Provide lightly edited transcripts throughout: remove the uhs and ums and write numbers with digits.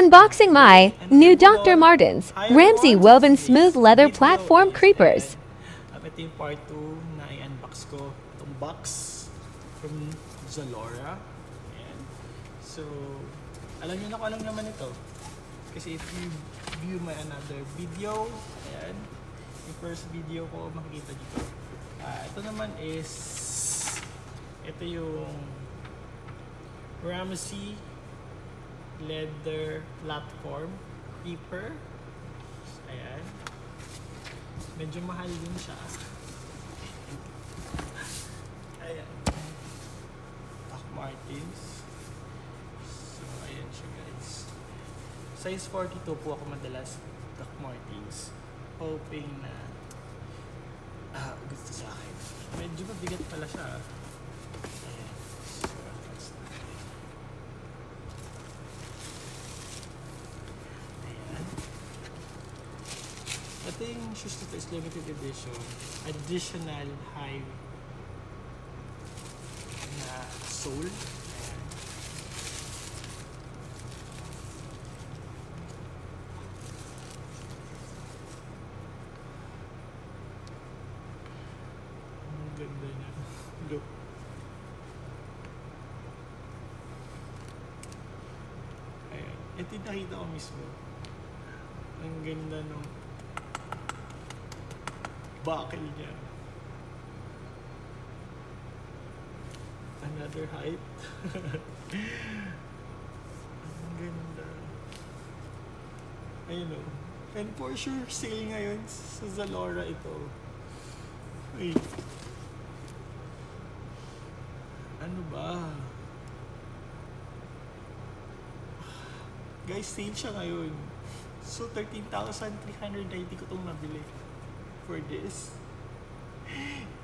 Unboxing my new Dr. Martens Ramsey Woven Smooth Leather Platform Creepers. Ito yung part 2 na i-unbox ko. Itong box from Zalora. Ayan. So, alam niyo na kung anong naman ito. Kasi if you view my another video, ayan, yung first video ko, makikita dito. Ito naman is, ito yung Ramsey Leather Platform Creeper. Ayan. Medyo mahal din siya. Ayan. Doc Martens. So, ayan siya guys. Size 42 po ako madalas Doc Martens. Hoping na gusto sa akin. Medyo mabigat pala siya. Ayan. So, ito yung shoes nito is limited edition. Additional high na sole. Ayan. Ang ganda niya. Look. Ayan. Ito yung nakita ko mismo. Ang ganda nung buckle niya. Another height. Ang ganda. Ayun o. And for sure, sale ngayon sa Zalora ito. Wait. Ano ba? Guys, sale siya ngayon. So, 13,390 ko itong nabili for this.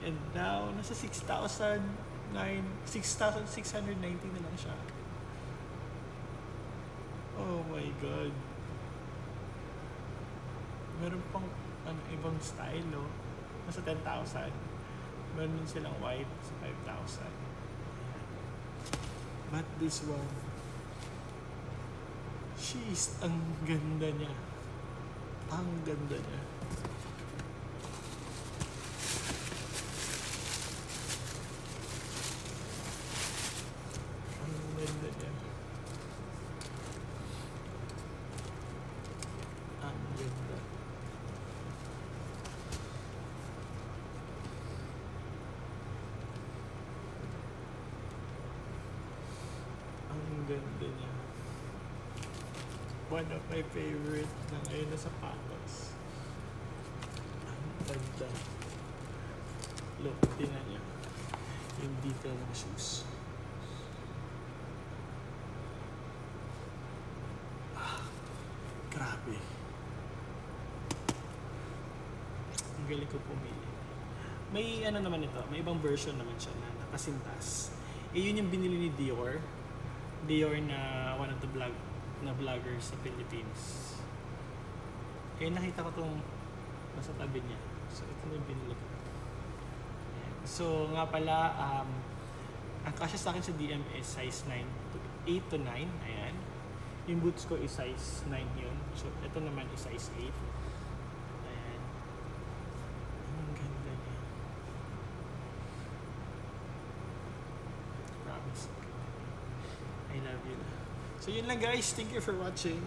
And now, nasa 6,690 na lang siya. Oh my god. Meron pang ibang style, oh. Nasa 10,000. Meron din silang white sa 5,000. But this one, she's, ang ganda niya. Ang ganda niya. Ang ganda niya. One of my favorite na ngayon na sapatos. Ang ganda. Look, tingnan niyo. Yung detail ng shoes. Grabe. Ang galing ko pumili. May ano naman ito, may ibang version naman siya na nakasintas. Yun yung binili ni Dior. Dior na one of the vloggers sa Philippines. Nakita ko itong nasa tabi niya. So, ito na yung binili ko. So, nga pala, ang kasya sa akin sa DM is size 8 to 9. Ayan. Yung boots ko is size 9 yun. So, ito naman is size 8. Ayan. Ang ganda niya. Promise. I love you. So, yun lang guys. Thank you for watching.